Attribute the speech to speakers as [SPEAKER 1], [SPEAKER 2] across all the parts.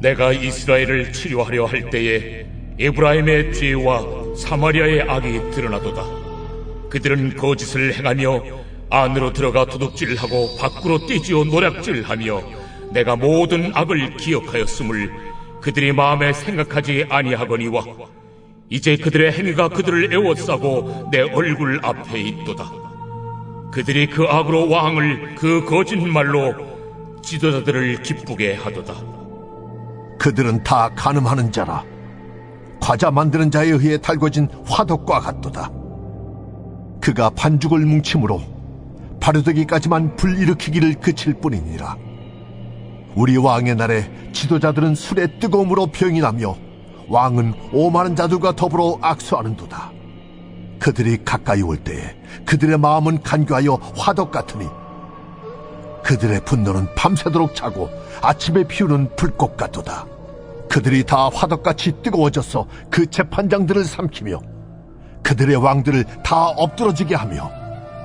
[SPEAKER 1] 내가 이스라엘을 치료하려 할 때에 에브라임의 죄와 사마리아의 악이 드러나도다. 그들은 거짓을 행하며 안으로 들어가 도둑질하고 밖으로 떼지어 노략질하며 내가 모든 악을 기억하였음을 그들이 마음에 생각하지 아니하거니와 이제 그들의 행위가 그들을 애워싸고 내 얼굴 앞에 있도다. 그들이 그 악으로 왕을 그 거짓말로 지도자들을 기쁘게 하도다.
[SPEAKER 2] 그들은 다 간음하는 자라 과자 만드는 자에 의해 달궈진 화덕과 같도다. 그가 반죽을 뭉침으로 바르되기까지만 불일으키기를 그칠 뿐이니라. 우리 왕의 날에 지도자들은 술의 뜨거움으로 병이 나며 왕은 오만한 자들과 더불어 악수하는도다. 그들이 가까이 올 때에 그들의 마음은 간교하여 화덕 같으니 그들의 분노는 밤새도록 차고 아침에 피우는 불꽃 같도다. 그들이 다 화덕같이 뜨거워져서 그 재판장들을 삼키며 그들의 왕들을 다 엎드러지게 하며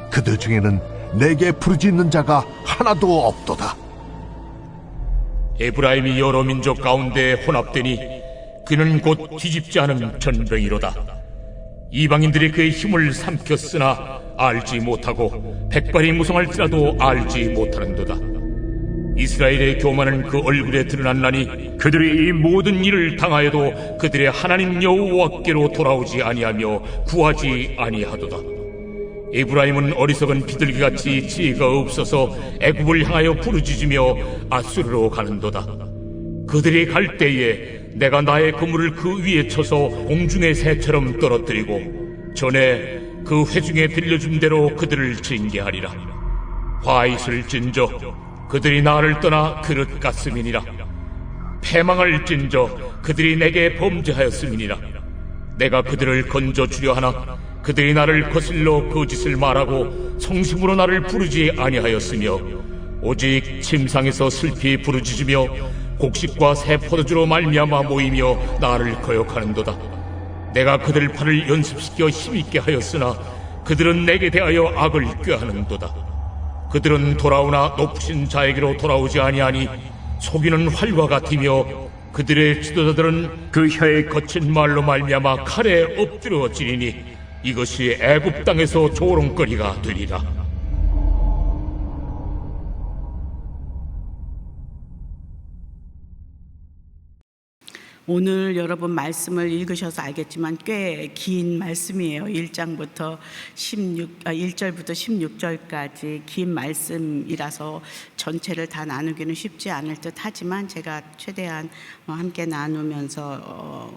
[SPEAKER 2] 그들 중에는 내게 부르짖는 자가 하나도 없도다.
[SPEAKER 1] 에브라임이 여러 민족 가운데 혼합되니 그는 곧 뒤집지 않은 전병이로다. 이방인들이 그의 힘을 삼켰으나 알지 못하고 백발이 무성할지라도 알지 못하는도다. 이스라엘의 교만은 그 얼굴에 드러났나니 그들이 이 모든 일을 당하여도 그들의 하나님 여호와께로 돌아오지 아니하며 구하지 아니하도다. 에브라임은 어리석은 비둘기같이 지혜가 없어서 애굽을 향하여 부르짖으며 아수르로 가는도다. 그들이 갈 때에 내가 나의 그물을 그 위에 쳐서 공중의 새처럼 떨어뜨리고 전에 그 회중에 들려준 대로 그들을 징계하리라. 화잇을 찐저 그들이 나를 떠나 그릇 같음이니라. 패망을 찐저 그들이 내게 범죄하였음이니라. 내가 그들을 건져주려 하나 그들이 나를 거슬러 거짓을 말하고 성심으로 나를 부르지 아니하였으며 오직 침상에서 슬피 부르짖으며 곡식과 새 포도주로 말미암아 모이며 나를 거역하는도다. 내가 그들 팔을 연습시켜 힘있게 하였으나 그들은 내게 대하여 악을 꾀하는도다. 그들은 돌아오나 높으신 자에게로 돌아오지 아니하니 속이는 활과 같으며 그들의 지도자들은 그 혀의 거친 말로 말미암아 칼에 엎드러지리니 이것이 애굽 땅에서 조롱거리가 되리라.
[SPEAKER 3] 오늘 여러분 말씀을 읽으셔서 알겠지만 꽤 긴 말씀이에요. 1절부터 16절까지 긴 말씀이라서 전체를 다 나누기는 쉽지 않을 듯 하지만 제가 최대한 함께 나누면서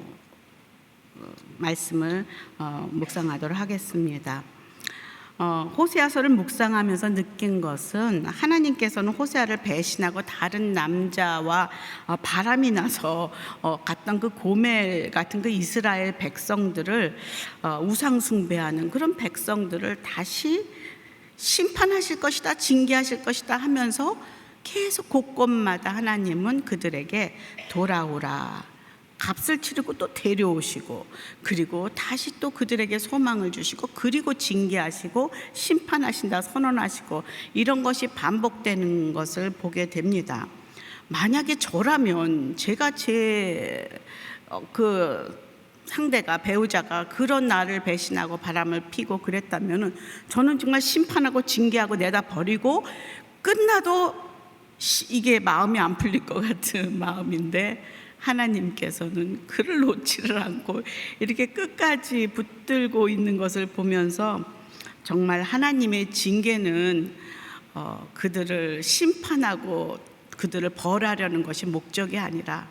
[SPEAKER 3] 말씀을 묵상하도록 하겠습니다. 호세아서를 묵상하면서 느낀 것은 하나님께서는 호세아를 배신하고 다른 남자와 바람이 나서 갔던 그 고멜 같은 그 이스라엘 백성들을 우상 숭배하는 그런 백성들을 다시 심판하실 것이다, 징계하실 것이다 하면서 계속 곳곳마다 하나님은 그들에게 돌아오라, 값을 치르고 또 데려오시고 그리고 다시 또 그들에게 소망을 주시고 그리고 징계하시고 심판하신다 선언하시고 이런 것이 반복되는 것을 보게 됩니다. 만약에 저라면 제가 상대가 배우자가 그런 나를 배신하고 바람을 피고 그랬다면 저는 정말 심판하고 징계하고 내다 버리고 끝나도 이게 마음이 안 풀릴 것 같은 마음인데 하나님께서는 그를 놓지를 않고 이렇게 끝까지 붙들고 있는 것을 보면서 정말 하나님의 징계는 그들을 심판하고 그들을 벌하려는 것이 목적이 아니라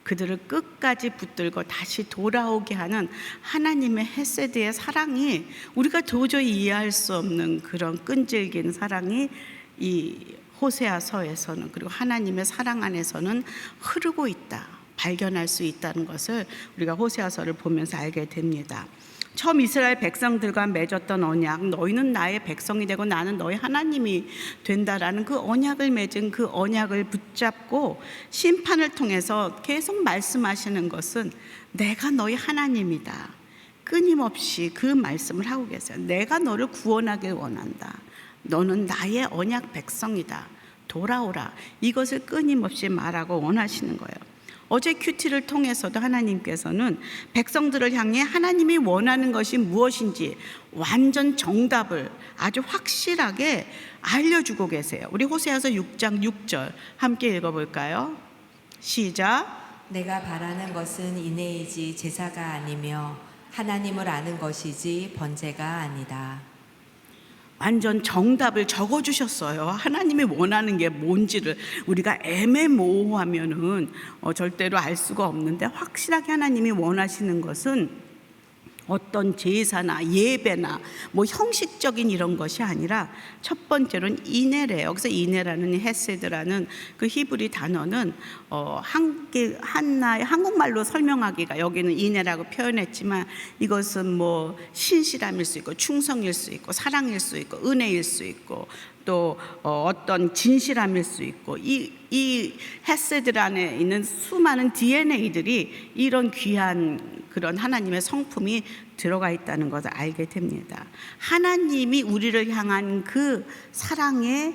[SPEAKER 3] 그들을 끝까지 붙들고 다시 돌아오게 하는 하나님의 헤세드의 사랑이 우리가 도저히 이해할 수 없는 그런 끈질긴 사랑이 이 호세아서에서는 그리고 하나님의 사랑 안에서는 흐르고 있다, 발견할 수 있다는 것을 우리가 호세아서를 보면서 알게 됩니다. 처음 이스라엘 백성들과 맺었던 언약, 너희는 나의 백성이 되고 나는 너희 하나님이 된다라는 그 언약을 맺은 그 언약을 붙잡고 심판을 통해서 계속 말씀하시는 것은 내가 너희 하나님이다. 끊임없이 그 말씀을 하고 계세요. 내가 너를 구원하길 원한다. 너는 나의 언약 백성이다. 돌아오라. 이것을 끊임없이 말하고 원하시는 거예요. 어제 큐티를 통해서도 하나님께서는 백성들을 향해 하나님이 원하는 것이 무엇인지 완전 정답을 아주 확실하게 알려주고 계세요. 우리 호세아서 6장 6절 함께 읽어볼까요? 시작.
[SPEAKER 4] 내가 바라는 것은 인애이지 제사가 아니며 하나님을 아는 것이지 번제가 아니다.
[SPEAKER 3] 완전 정답을 적어주셨어요. 하나님이 원하는 게 뭔지를 우리가 애매모호하면은 절대로 알 수가 없는데, 확실하게 하나님이 원하시는 것은 어떤 제사나 예배나 뭐 형식적인 이런 것이 아니라 첫 번째로는 인애래요. 여기서 인애라는 헤세드라는 그 히브리 단어는 하나의 한국말로 설명하기가, 여기는 인애라고 표현했지만 이것은 뭐 신실함일 수 있고 충성일 수 있고 사랑일 수 있고 은혜일 수 있고 또 어떤 진실함일 수 있고, 이 헤세드 안에 있는 수많은 DNA들이 이런 귀한 그런 하나님의 성품이 들어가 있다는 것을 알게 됩니다. 하나님이 우리를 향한 그 사랑의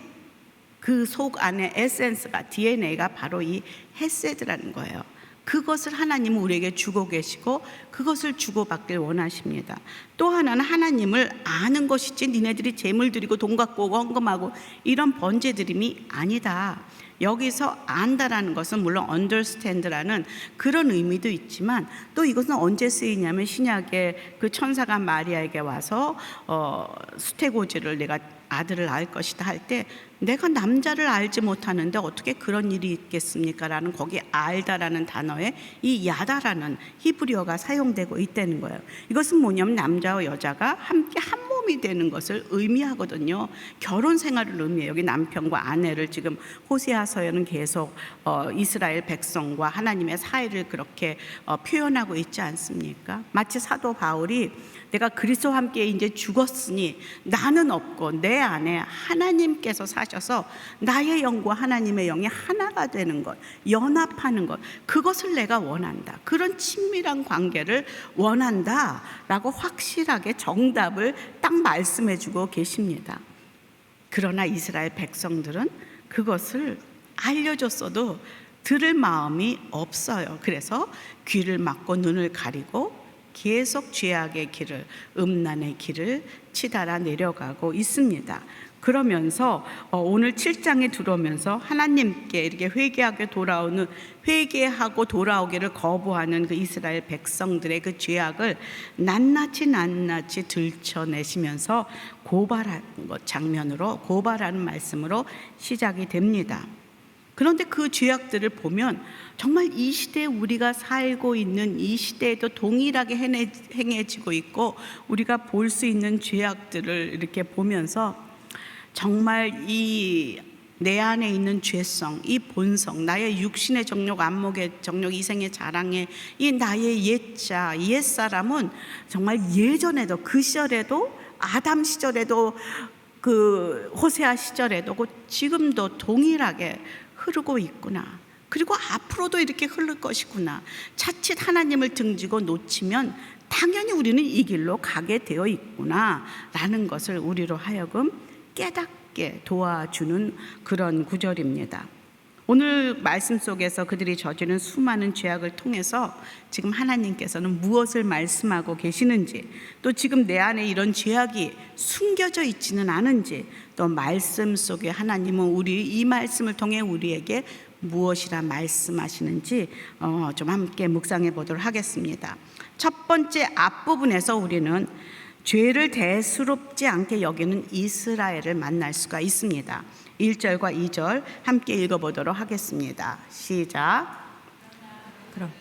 [SPEAKER 3] 그 속 안에 에센스가, DNA가 바로 이 헤세드라는 거예요. 그것을 하나님은 우리에게 주고 계시고 그것을 주고받길 원하십니다. 또 하나는 하나님을 아는 것이지 니네들이 재물 드리고 돈 갖고 오고 헌금하고 이런 번제 드림이 아니다. 여기서 안다라는 것은 물론 understand라는 그런 의미도 있지만, 또 이것은 언제 쓰이냐면 신약의 그 천사가 마리아에게 와서 수태고지를 내가 아들을 낳을 것이다 할 때, 내가 남자를 알지 못하는데 어떻게 그런 일이 있겠습니까? 라는, 거기 알다라는 단어에 이 야다라는 히브리어가 사용되고 있다는 거예요. 이것은 뭐냐면 남자와 여자가 함께 한 몸이 되는 것을 의미하거든요. 결혼 생활을 의미해요. 여기 남편과 아내를 지금 호세아서에는 계속 이스라엘 백성과 하나님의 사이를 그렇게 표현하고 있지 않습니까? 마치 사도 바울이 내가 그리스도와 함께 이제 죽었으니 나는 없고 내 안에 하나님께서 사셔서 나의 영과 하나님의 영이 하나가 되는 것, 연합하는 것, 그것을 내가 원한다. 그런 친밀한 관계를 원한다 라고 확실하게 정답을 딱 말씀해 주고 계십니다. 그러나 이스라엘 백성들은 그것을 알려줬어도 들을 마음이 없어요. 그래서 귀를 막고 눈을 가리고 계속 죄악의 길을, 음란의 길을 치달아 내려가고 있습니다. 그러면서 오늘 7장에 들어오면서 하나님께 이렇게 회개하고 돌아오기를 거부하는 그 이스라엘 백성들의 그 죄악을 낱낱이 들춰내시면서 고발하는 것, 장면으로 고발하는 말씀으로 시작이 됩니다. 그런데 그 죄악들을 보면 정말 이 시대에 우리가 살고 있는 이 시대에도 동일하게 행해지고 있고, 우리가 볼 수 있는 죄악들을 이렇게 보면서 정말 이 내 안에 있는 죄성, 이 본성, 나의 육신의 정욕, 안목의 정욕, 이생의 자랑의 이 나의 옛사람은 정말 예전에도, 그 시절에도, 아담 시절에도, 그 호세아 시절에도, 지금도 동일하게 흐르고 있구나. 그리고 앞으로도 이렇게 흐를 것이구나. 자칫 하나님을 등지고 놓치면 당연히 우리는 이 길로 가게 되어 있구나 라는 것을 우리로 하여금 깨닫게 도와주는 그런 구절입니다. 오늘 말씀 속에서 그들이 저지른 수많은 죄악을 통해서 지금 하나님께서는 무엇을 말씀하고 계시는지, 또 지금 내 안에 이런 죄악이 숨겨져 있지는 않은지, 또 말씀 속에 하나님은 이 말씀을 통해 우리에게 무엇이라 말씀하시는지 좀 함께 묵상해 보도록 하겠습니다. 첫 번째 앞부분에서 우리는 죄를 대수롭지 않게 여기는 이스라엘을 만날 수가 있습니다. 1절과 2절 함께 읽어보도록 하겠습니다. 시작.
[SPEAKER 4] 그럼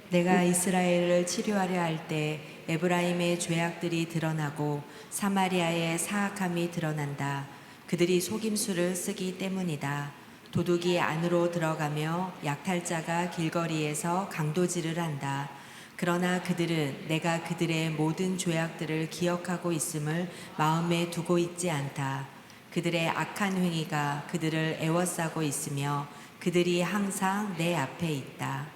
[SPEAKER 4] 내가 이스라엘을 치료하려 할 때 에브라임의 죄악들이 드러나고 사마리아의 사악함이 드러난다. 그들이 속임수를 쓰기 때문이다. 도둑이 안으로 들어가며 약탈자가 길거리에서 강도질을 한다. 그러나 그들은 내가 그들의 모든 죄악들을 기억하고 있음을 마음에 두고 있지 않다. 그들의 악한 행위가 그들을 애워싸고 있으며 그들이 항상 내 앞에 있다.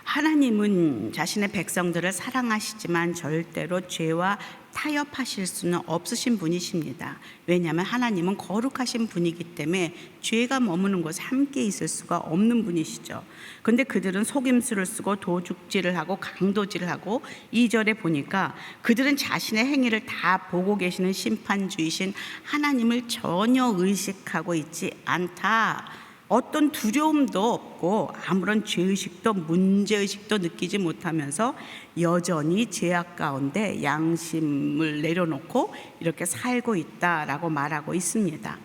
[SPEAKER 3] 하나님은 자신의 백성들을 사랑하시지만 절대로 죄와 타협하실 수는 없으신 분이십니다. 왜냐하면 하나님은 거룩하신 분이기 때문에 죄가 머무는 곳에 함께 있을 수가 없는 분이시죠. 그런데 그들은 속임수를 쓰고 도둑질을 하고 강도질을 하고 2절에 보니까 그들은 자신의 행위를 다 보고 계시는 심판주이신 하나님을 전혀 의식하고 있지 않다. 어떤 두려움도 없고 아무런 죄의식도 문제의식도 느끼지 못하면서 여전히 죄악 가운데 양심을 내려놓고 이렇게 살고 있다라고 말하고 있습니다.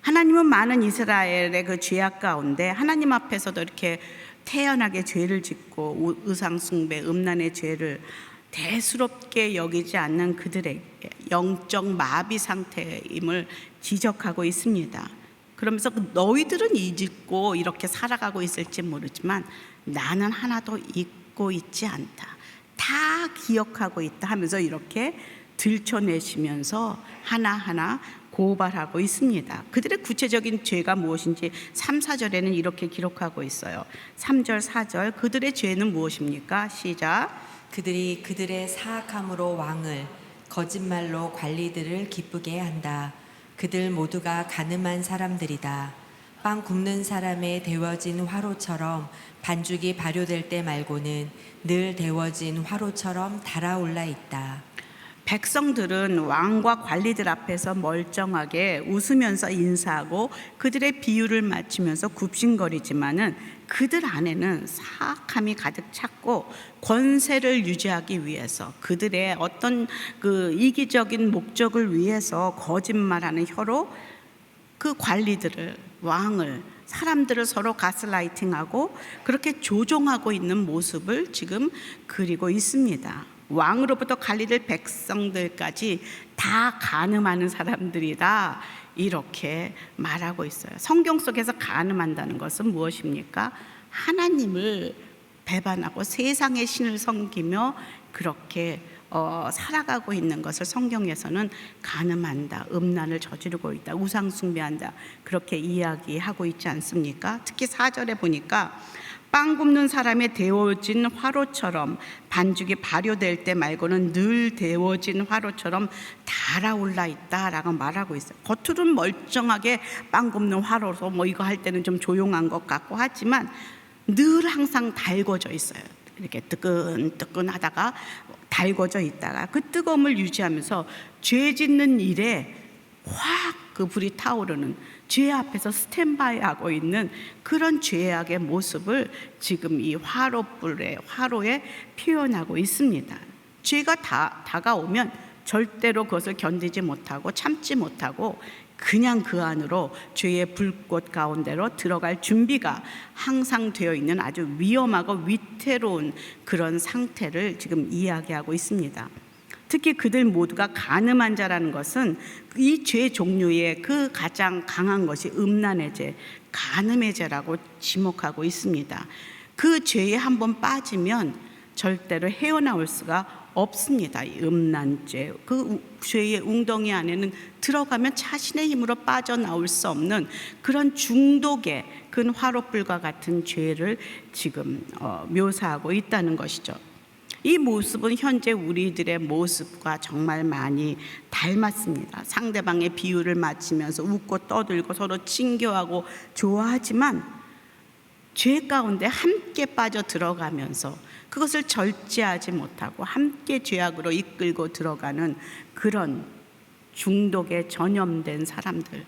[SPEAKER 3] 하나님은 많은 이스라엘의 그 죄악 가운데 하나님 앞에서도 이렇게 태연하게 죄를 짓고 우상숭배, 음란의 죄를 대수롭게 여기지 않는 그들에게 영적 마비 상태임을 지적하고 있습니다. 그러면서 너희들은 잊고 이렇게 살아가고 있을지 모르지만 나는 하나도 잊고 있지 않다. 다 기억하고 있다 하면서 이렇게 들춰내시면서 하나하나 고발하고 있습니다. 그들의 구체적인 죄가 무엇인지 3, 4절에는 이렇게 기록하고 있어요. 3절, 4절 그들의 죄는 무엇입니까? 시작.
[SPEAKER 4] 그들이 그들의 사악함으로 왕을 거짓말로 관리들을 기쁘게 한다. 그들 모두가 가늠한 사람들이다. 빵 굽는 사람의 데워진 화로처럼 반죽이 발효될 때 말고는 늘 데워진 화로처럼 달아올라 있다.
[SPEAKER 3] 백성들은 왕과 관리들 앞에서 멀쩡하게 웃으면서 인사하고 그들의 비유를 맞추면서 굽신거리지만은 그들 안에는 사악함이 가득 찼고 권세를 유지하기 위해서 그들의 어떤 그 이기적인 목적을 위해서 거짓말하는 혀로 그 관리들을, 왕을, 사람들을 서로 가스라이팅하고 그렇게 조종하고 있는 모습을 지금 그리고 있습니다. 왕으로부터 관리될 백성들까지 다 간음하는 사람들이다, 이렇게 말하고 있어요. 성경 속에서 간음한다는 것은 무엇입니까? 하나님을 배반하고 세상의 신을 섬기며 그렇게 살아가고 있는 것을 성경에서는 간음한다, 음란을 저지르고 있다, 우상 숭배한다, 그렇게 이야기하고 있지 않습니까? 특히 4절에 보니까 빵 굽는 사람의 데워진 화로처럼 반죽이 발효될 때 말고는 늘 데워진 화로처럼 달아올라 있다라고 말하고 있어요. 겉으로는 멀쩡하게 빵 굽는 화로로 뭐 이거 할 때는 좀 조용한 것 같고 하지만 늘 항상 달궈져 있어요. 이렇게 뜨끈뜨끈하다가 달궈져 있다가 그 뜨거움을 유지하면서 죄 짓는 일에 확 그 불이 타오르는, 죄 앞에서 스탠바이하고 있는 그런 죄악의 모습을 지금 이 화로에 표현하고 있습니다. 죄가 다가오면 절대로 그것을 견디지 못하고 참지 못하고 그냥 그 안으로 죄의 불꽃 가운데로 들어갈 준비가 항상 되어 있는 아주 위험하고 위태로운 그런 상태를 지금 이야기하고 있습니다. 특히 그들 모두가 간음한 자라는 것은 이 죄 종류의 그 가장 강한 것이 음란의 죄, 간음의 죄라고 지목하고 있습니다. 그 죄에 한번 빠지면 절대로 헤어나올 수가 없습니다. 이 음란죄, 그 죄의 웅덩이 안에는 들어가면 자신의 힘으로 빠져나올 수 없는 그런 중독의 그 화롯불과 같은 죄를 지금 묘사하고 있다는 것이죠. 이 모습은 현재 우리들의 모습과 정말 많이 닮았습니다. 상대방의 비유를 맞추면서 웃고 떠들고 서로 친교하고 좋아하지만 죄 가운데 함께 빠져 들어가면서 그것을 절제하지 못하고 함께 죄악으로 이끌고 들어가는 그런 중독에 전염된 사람들,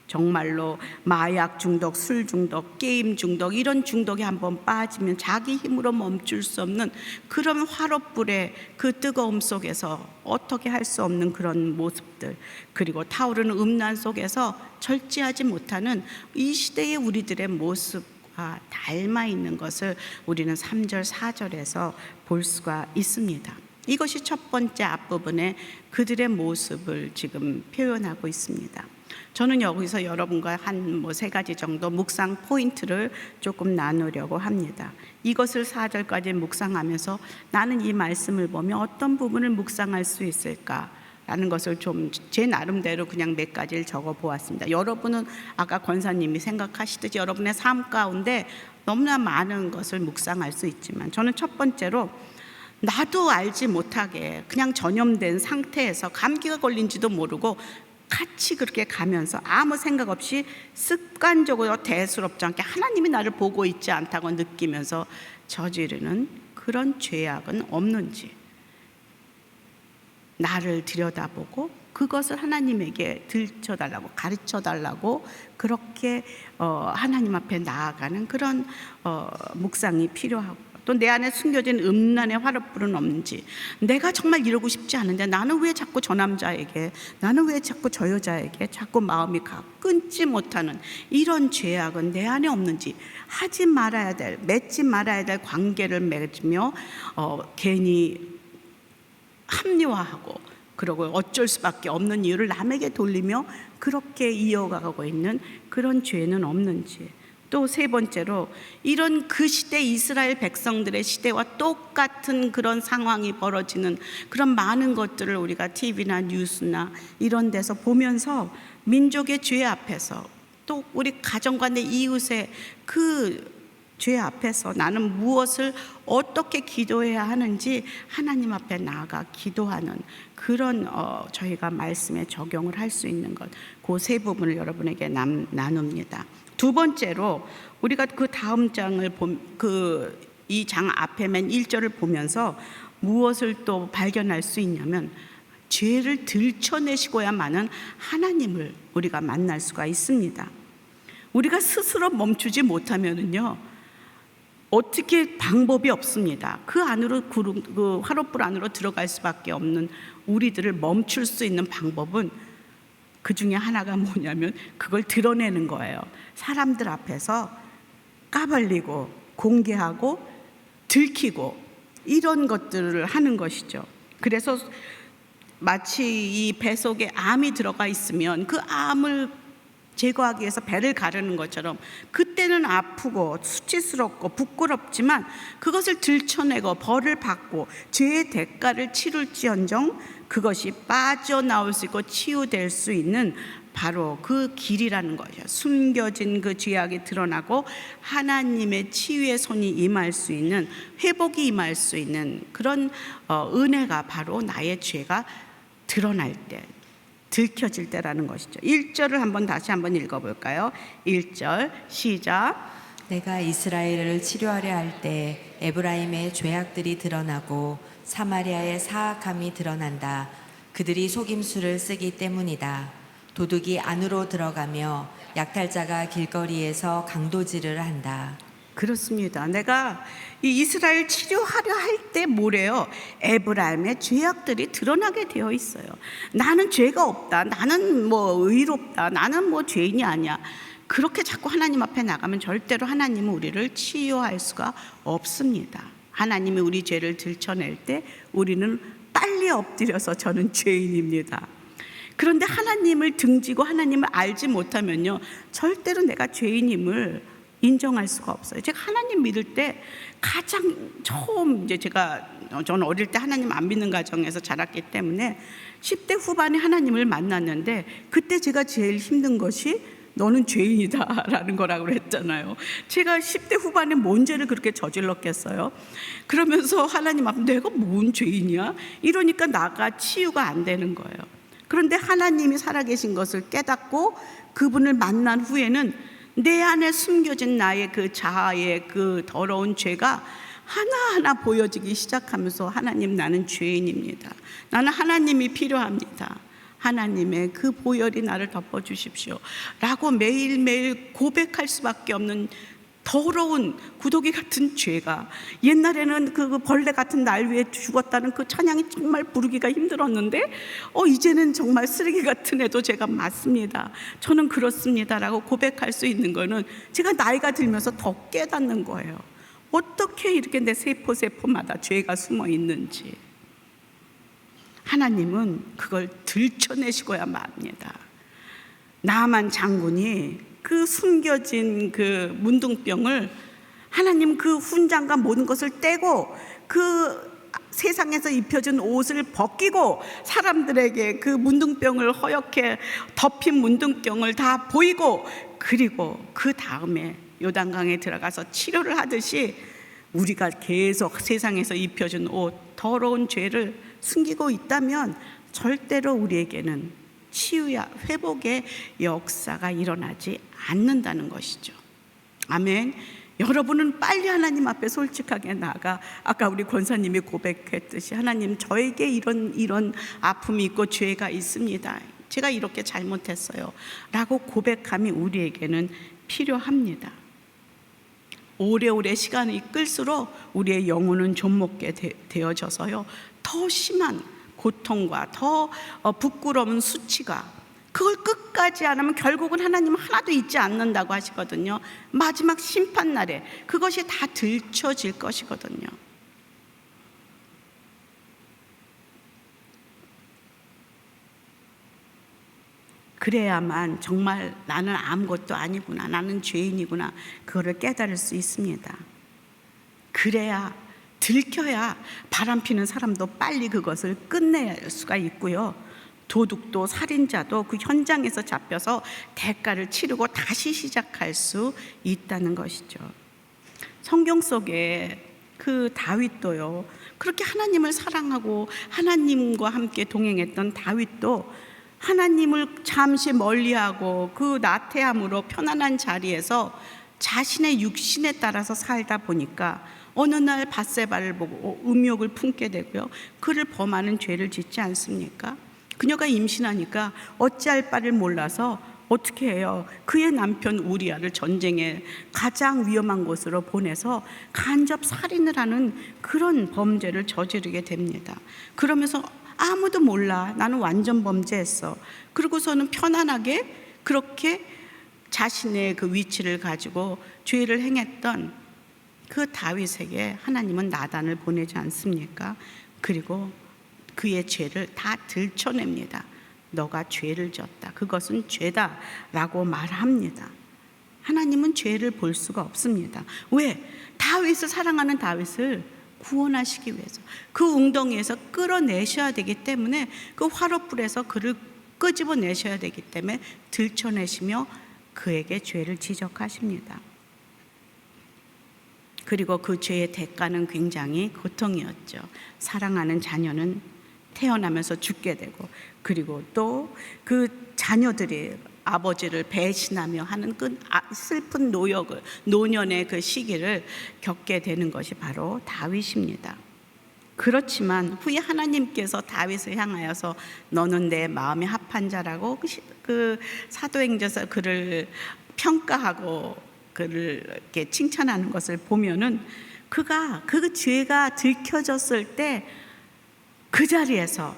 [SPEAKER 3] 정말로 마약 중독, 술 중독, 게임 중독, 이런 중독에 한번 빠지면 자기 힘으로 멈출 수 없는 그런 화롯불의 그 뜨거움 속에서 어떻게 할 수 없는 그런 모습들, 그리고 타오르는 음란 속에서 절제하지 못하는 이 시대의 우리들의 모습과 닮아 있는 것을 우리는 3절, 4절에서 볼 수가 있습니다. 이것이 첫 번째 앞부분에 그들의 모습을 지금 표현하고 있습니다. 저는 여기서 여러분과 한 3가지 정도 묵상 포인트를 조금 나누려고 합니다. 이것을 4절까지 묵상하면서 나는 이 말씀을 보면 어떤 부분을 묵상할 수 있을까라는 것을 좀 제 나름대로 그냥 몇 가지를 적어 보았습니다. 여러분은 아까 권사님이 생각하시듯이 여러분의 삶 가운데 너무나 많은 것을 묵상할 수 있지만 저는 첫 번째로 나도 알지 못하게 그냥 전염된 상태에서 감기가 걸린지도 모르고 같이 그렇게 가면서 아무 생각 없이 습관적으로 대수롭지 않게 하나님이 나를 보고 있지 않다고 느끼면서 저지르는 그런 죄악은 없는지 나를 들여다보고 그것을 하나님에게 들춰달라고 가르쳐달라고 그렇게 하나님 앞에 나아가는 그런 묵상이 필요하고, 또 내 안에 숨겨진 음란의 화롯불은 없는지, 내가 정말 이러고 싶지 않은데 나는 왜 자꾸 저 남자에게, 나는 왜 자꾸 저 여자에게 자꾸 마음이 끊지 못하는 이런 죄악은 내 안에 없는지, 하지 말아야 될, 맺지 말아야 될 관계를 맺으며 괜히 합리화하고 그러고 어쩔 수밖에 없는 이유를 남에게 돌리며 그렇게 이어가고 있는 그런 죄는 없는지, 또 세 번째로 이런 그 시대 이스라엘 백성들의 시대와 똑같은 그런 상황이 벌어지는 그런 많은 것들을 우리가 TV나 뉴스나 이런 데서 보면서 민족의 죄 앞에서, 또 우리 가정과 내 이웃의 그 죄 앞에서 나는 무엇을 어떻게 기도해야 하는지 하나님 앞에 나아가 기도하는 그런 저희가 말씀에 적용을 할 수 있는 것, 그 세 부분을 여러분에게 나눕니다. 두 번째로 우리가 그 다음 장을 이 장 앞에 맨 1절을 보면서 무엇을 또 발견할 수 있냐면, 죄를 들춰내시고야만은 하나님을 우리가 만날 수가 있습니다. 우리가 스스로 멈추지 못하면은요, 어떻게 방법이 없습니다. 그 안으로 그 화롯불 안으로 들어갈 수밖에 없는 우리들을 멈출 수 있는 방법은 그 중에 하나가 뭐냐면 그걸 드러내는 거예요. 사람들 앞에서 까발리고 공개하고 들키고 이런 것들을 하는 것이죠. 그래서 마치 이 배 속에 암이 들어가 있으면 그 암을 제거하기 위해서 배를 가르는 것처럼 그때는 아프고 수치스럽고 부끄럽지만 그것을 들춰내고 벌을 받고 죄의 대가를 치룰지언정 그것이 빠져나올 수 있고 치유될 수 있는 바로 그 길이라는 것이죠. 숨겨진 그 죄악이 드러나고 하나님의 치유의 손이 임할 수 있는, 회복이 임할 수 있는 그런 은혜가 바로 나의 죄가 드러날 때, 들켜질 때라는 것이죠. 1절을 다시 한번 읽어볼까요? 1절 시작.
[SPEAKER 4] 내가 이스라엘을 치료하려 할 때 에브라임의 죄악들이 드러나고 사마리아의 사악함이 드러난다. 그들이 속임수를 쓰기 때문이다. 도둑이 안으로 들어가며 약탈자가 길거리에서 강도질을 한다.
[SPEAKER 3] 그렇습니다. 내가 이 이스라엘 치료하려 할 때 뭐래요? 에브라임의 죄악들이 드러나게 되어 있어요. 나는 죄가 없다, 나는 의롭다, 나는 죄인이 아니야. 그렇게 자꾸 하나님 앞에 나가면 절대로 하나님은 우리를 치유할 수가 없습니다. 하나님이 우리 죄를 들춰낼 때 우리는 빨리 엎드려서 저는 죄인입니다. 그런데 하나님을 등지고 하나님을 알지 못하면요, 절대로 내가 죄인임을 인정할 수가 없어요. 제가 하나님 믿을 때 가장 처음 저는 어릴 때 하나님 안 믿는 가정에서 자랐기 때문에 10대 후반에 하나님을 만났는데, 그때 제가 제일 힘든 것이 너는 죄인이다 라는 거라고 그랬잖아요. 제가 10대 후반에 뭔 죄를 그렇게 저질렀겠어요? 그러면서 하나님 앞에 내가 뭔 죄인이야? 이러니까 나가 치유가 안 되는 거예요. 그런데 하나님이 살아계신 것을 깨닫고 그분을 만난 후에는 내 안에 숨겨진 나의 그 자아의 그 더러운 죄가 하나하나 보여지기 시작하면서, 하나님, 나는 죄인입니다. 나는 하나님이 필요합니다. 하나님의 그 보혈이 나를 덮어주십시오 라고 매일매일 고백할 수밖에 없는 더러운 구더기 같은 죄가, 옛날에는 그 벌레 같은 날 위에 죽었다는 그 찬양이 정말 부르기가 힘들었는데 이제는 정말 쓰레기 같은 애도 제가 맞습니다, 저는 그렇습니다 라고 고백할 수 있는 거는 제가 나이가 들면서 더 깨닫는 거예요. 어떻게 이렇게 내 세포마다 죄가 숨어 있는지 하나님은 그걸 들춰내시고야 맙니다. 나만 장군이 그 숨겨진 그 문둥병을, 하나님 그 훈장과 모든 것을 떼고 그 세상에서 입혀진 옷을 벗기고 사람들에게 그 문둥병을 허옇게 덮인 문둥병을 다 보이고, 그리고 그 다음에 요단강에 들어가서 치료를 하듯이 우리가 계속 세상에서 입혀준 옷, 더러운 죄를 숨기고 있다면 절대로 우리에게는 치유야 회복의 역사가 일어나지 않는다는 것이죠. 아멘. 여러분은 빨리 하나님 앞에 솔직하게 나가, 아까 우리 권사님이 고백했듯이 하나님, 저에게 이런 아픔이 있고 죄가 있습니다. 제가 이렇게 잘못했어요 라고 고백함이 우리에게는 필요합니다. 오래오래 시간이 끌수록 우리의 영혼은 좀먹게 되어져서요, 더 심한 고통과 더 부끄러운 수치가, 그걸 끝까지 안 하면 결국은 하나님은 하나도 잊지 않는다고 하시거든요. 마지막 심판날에 그것이 다 들춰질 것이거든요. 그래야만 정말 나는 아무것도 아니구나, 나는 죄인이구나, 그거를 깨달을 수 있습니다. 그래야, 들켜야 바람피는 사람도 빨리 그것을 끝낼 수가 있고요, 도둑도 살인자도 그 현장에서 잡혀서 대가를 치르고 다시 시작할 수 있다는 것이죠. 성경 속에 그 다윗도요, 그렇게 하나님을 사랑하고 하나님과 함께 동행했던 다윗도 하나님을 잠시 멀리하고 그 나태함으로 편안한 자리에서 자신의 육신에 따라서 살다 보니까 어느 날 밧세바를 보고 음욕을 품게 되고요, 그를 범하는 죄를 짓지 않습니까? 그녀가 임신하니까 어찌할 바를 몰라서 어떻게 해요? 그의 남편 우리아를 전쟁의 가장 위험한 곳으로 보내서 간접 살인을 하는 그런 범죄를 저지르게 됩니다. 그러면서 아무도 몰라, 나는 완전 범죄했어. 그러고서는 편안하게 그렇게 자신의 그 위치를 가지고 죄를 행했던 그 다윗에게 하나님은 나단을 보내지 않습니까? 그리고 그의 죄를 다 들춰냅니다. 너가 죄를 지었다, 그것은 죄다 라고 말합니다. 하나님은 죄를 볼 수가 없습니다. 왜? 다윗을, 사랑하는 다윗을 구원하시기 위해서, 그 웅덩이에서 끌어내셔야 되기 때문에, 그 화롯불에서 그를 끄집어내셔야 되기 때문에 들춰내시며 그에게 죄를 지적하십니다. 그리고 그 죄의 대가는 굉장히 고통이었죠. 사랑하는 자녀는 태어나면서 죽게 되고, 그리고 또 그 자녀들이 아버지를 배신하며 하는 그 슬픈 노년의 그 시기를 겪게 되는 것이 바로 다윗입니다. 그렇지만 후에 하나님께서 다윗을 향하여서 너는 내 마음에 합한 자라고 그 사도행전에서 그를 평가하고 그를 이렇게 칭찬하는 것을 보면은, 그가 그 죄가 들켜졌을 때 그 자리에서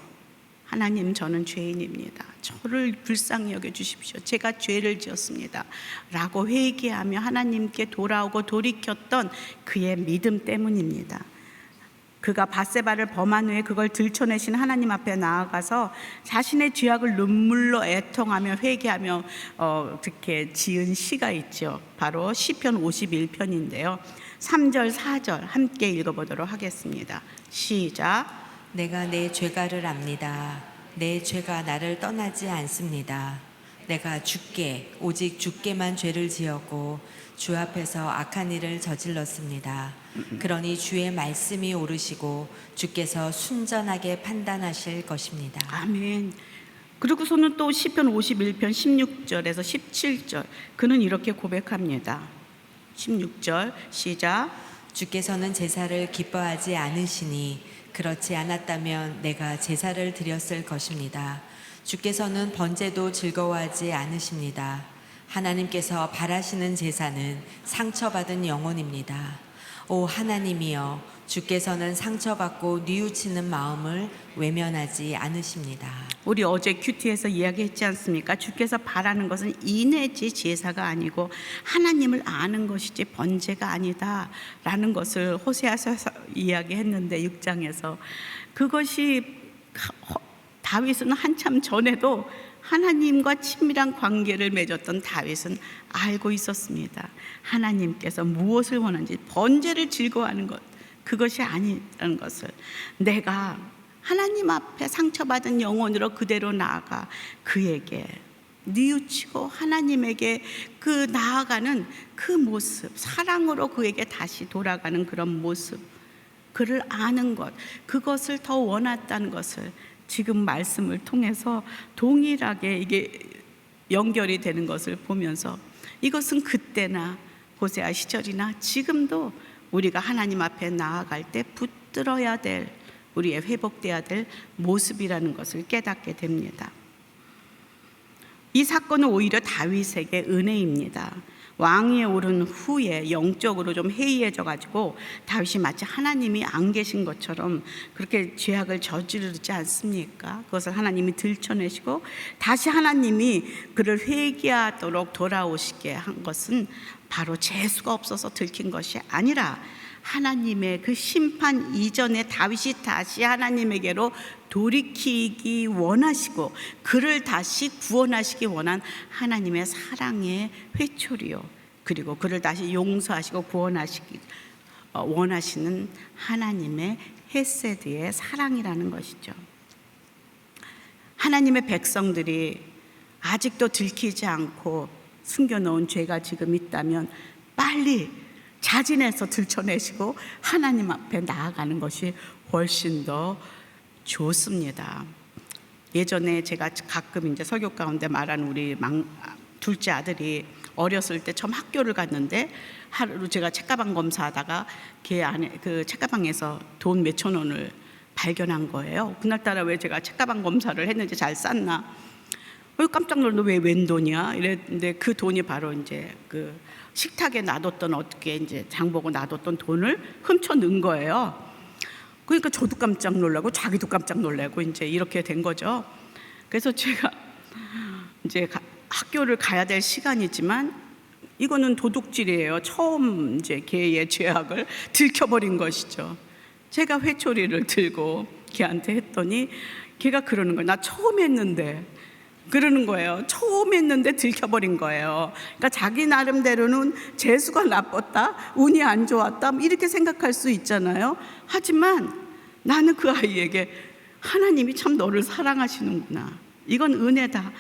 [SPEAKER 3] 하나님, 저는 죄인입니다, 저를 불쌍히 여겨주십시오, 제가 죄를 지었습니다 라고 회개하며 하나님께 돌아오고 돌이켰던 그의 믿음 때문입니다. 그가 밧세바를 범한 후에 그걸 들춰내신 하나님 앞에 나아가서 자신의 죄악을 눈물로 애통하며 회개하며 그렇게 지은 시가 있죠. 바로 시편 51편인데요 3절 4절 함께 읽어보도록 하겠습니다. 시작.
[SPEAKER 4] 내가 내 죄가를 압니다. 내 죄가 나를 떠나지 않습니다. 내가 주께, 오직 주께만 죄를 지었고 주 앞에서 악한 일을 저질렀습니다. 그러니 주의 말씀이 오르시고 주께서 순전하게 판단하실 것입니다.
[SPEAKER 3] 아멘. 그리고서는 또 시편 51편 16절에서 17절 그는 이렇게 고백합니다. 16절 시작.
[SPEAKER 4] 주께서는 제사를 기뻐하지 않으시니 그렇지 않았다면 내가 제사를 드렸을 것입니다. 주께서는 번제도 즐거워하지 않으십니다. 하나님께서 바라시는 제사는 상처받은 영혼입니다. 오 하나님이여, 주께서는 상처받고 뉘우치는 마음을 외면하지 않으십니다.
[SPEAKER 3] 우리 어제 큐티에서 이야기했지 않습니까? 주께서 바라는 것은 인내지 제사가 아니고 하나님을 아는 것이지 번제가 아니다 라는 것을 호세아서 이야기했는데 6장에서 그것이 다윗은 한참 전에도 하나님과 친밀한 관계를 맺었던 다윗은 알고 있었습니다. 하나님께서 무엇을 원하는지, 번제를 즐거워하는 것, 그것이 아니라는 것을, 내가 하나님 앞에 상처받은 영혼으로 그대로 나아가 그에게 뉘우치고 하나님에게 그 나아가는 그 모습, 사랑으로 그에게 다시 돌아가는 그런 모습, 그를 아는 것, 그것을 더 원했다는 것을 지금 말씀을 통해서 동일하게 이게 연결이 되는 것을 보면서 이것은 그때나 호세아 시절이나 지금도 우리가 하나님 앞에 나아갈 때 붙들어야 될, 우리의 회복돼야 될 모습이라는 것을 깨닫게 됩니다. 이 사건은 오히려 다윗에게 은혜입니다. 왕위에 오른 후에 영적으로 좀 해이해져 가지고 다윗이 마치 하나님이 안 계신 것처럼 그렇게 죄악을 저지르지 않습니까? 그것을 하나님이 들춰내시고 다시 하나님이 그를 회개하도록 돌아오시게 한 것은 바로 재수가 없어서 들킨 것이 아니라 하나님의 그 심판 이전에 다윗이 다시 하나님에게로 돌이키기 원하시고 그를 다시 구원하시기 원한 하나님의 사랑의 회초리요, 그리고 그를 다시 용서하시고 구원하시기 원하시는 하나님의 헤세드의 사랑이라는 것이죠. 하나님의 백성들이 아직도 들키지 않고 숨겨놓은 죄가 지금 있다면 빨리 자진해서 들춰내시고 하나님 앞에 나아가는 것이 훨씬 더 좋습니다. 예전에 제가 가끔 이제 설교 가운데 말하는 우리 둘째 아들이 어렸을 때 처음 학교를 갔는데 하루 제가 책가방 검사하다가 걔 안에 그 책가방에서 돈 몇천 원을 발견한 거예요. 그날따라 왜 제가 책가방 검사를 했는지 잘 쌌나? 깜짝 놀라서 왜 웬 돈이야? 이랬는데 그 돈이 바로 이제 그 식탁에 놔뒀던 어떻게 이제 장보고 놔뒀던 돈을 훔쳐 넣은 거예요. 그러니까 저도 깜짝 놀라고 자기도 깜짝 놀라고 이제 이렇게 된 거죠. 그래서 제가 이제 학교를 가야 될 시간이지만 이거는 도둑질이에요. 처음 이제 걔의 죄악을 들켜버린 것이죠. 제가 회초리를 들고 걔한테 했더니 걔가 그러는 거예요. 나 처음 했는데. 그러는 거예요. 처음 했는데 들켜버린 거예요. 그러니까 자기 나름대로는 재수가 나빴다, 운이 안 좋았다 이렇게 생각할 수 있잖아요. 하지만 나는 그 아이에게 하나님이 참 너를 사랑하시는구나, 이건 은혜다,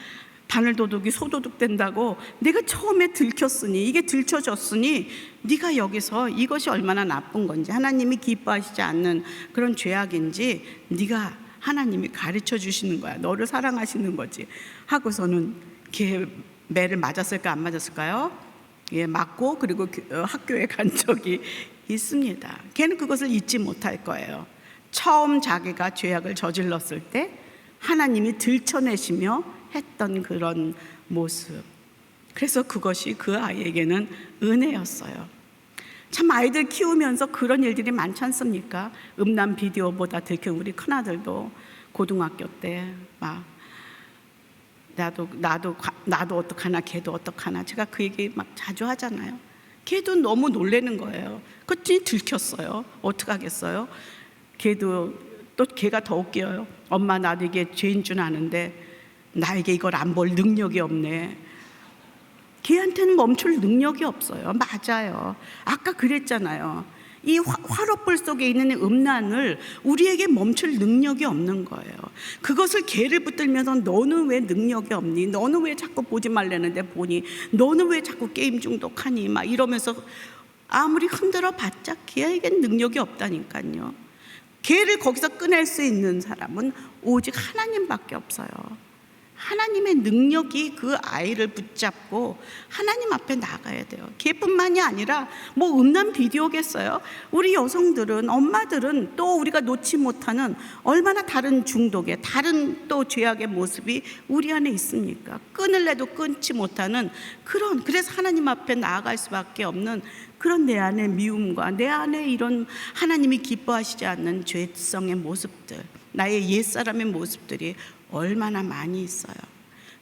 [SPEAKER 3] 바늘도둑이 소도둑 된다고 내가 처음에 들켰으니, 이게 들춰졌으니 네가 여기서 이것이 얼마나 나쁜 건지, 하나님이 기뻐하시지 않는 그런 죄악인지 네가 하나님이 가르쳐 주시는 거야, 너를 사랑하시는 거지 하고서는 걔 매를 맞았을까 안 맞았을까요? 예, 맞고 그리고 학교에 간 적이 있습니다. 걔는 그것을 잊지 못할 거예요. 처음 자기가 죄악을 저질렀을 때 하나님이 들춰내시며 했던 그런 모습, 그래서 그것이 그 아이에게는 은혜였어요. 참 아이들 키우면서 그런 일들이 많지 않습니까? 음란 비디오보다 들킨 우리 큰아들도 고등학교 때 막 나도 어떡하나, 걔도 어떡하나, 제가 그 얘기 막 자주 하잖아요. 걔도 너무 놀라는 거예요. 그랬더니 들켰어요. 어떡하겠어요? 걔가 더 웃겨요. 엄마, 나도 이게 죄인 줄 아는데 나에게 이걸 안 볼 능력이 없네. 걔한테는 멈출 능력이 없어요. 맞아요. 아까 그랬잖아요. 이 화롯불 속에 있는 음란을 우리에게 멈출 능력이 없는 거예요. 그것을 걔를 붙들면서 너는 왜 능력이 없니? 너는 왜 자꾸 보지 말라는데 보니? 너는 왜 자꾸 게임 중독하니? 막 이러면서 아무리 흔들어 봤자 걔에겐 능력이 없다니까요. 걔를 거기서 꺼낼 수 있는 사람은 오직 하나님밖에 없어요. 하나님의 능력이 그 아이를 붙잡고 하나님 앞에 나가야 돼요. 걔뿐만이 아니라 뭐 음란 비디오겠어요? 우리 여성들은, 엄마들은 또 우리가 놓지 못하는 얼마나 다른 중독의, 다른 또 죄악의 모습이 우리 안에 있습니까? 끊을래도 끊지 못하는 그래서 하나님 앞에 나아갈 수밖에 없는 그런 내 안의 미움과 내 안에 이런 하나님이 기뻐하시지 않는 죄성의 모습들, 나의 옛사람의 모습들이 얼마나 많이 있어요.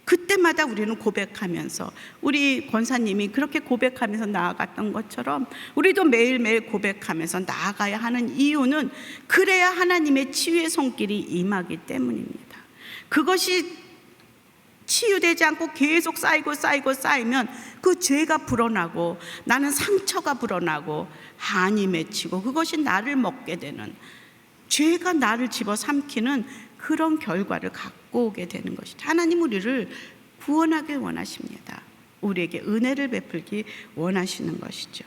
[SPEAKER 3] 그때마다 우리는 고백하면서, 우리 권사님이 그렇게 고백하면서 나아갔던 것처럼 우리도 매일매일 고백하면서 나아가야 하는 이유는 그래야 하나님의 치유의 손길이 임하기 때문입니다. 그것이 치유되지 않고 계속 쌓이면 그 죄가 불어나고 나는 상처가 불어나고 한이 맺히고 그것이 나를 먹게 되는, 죄가 나를 집어삼키는 그런 결과를 갖고 오게 되는 것이죠. 하나님 우리를 구원하길 원하십니다. 우리에게 은혜를 베풀기 원하시는 것이죠.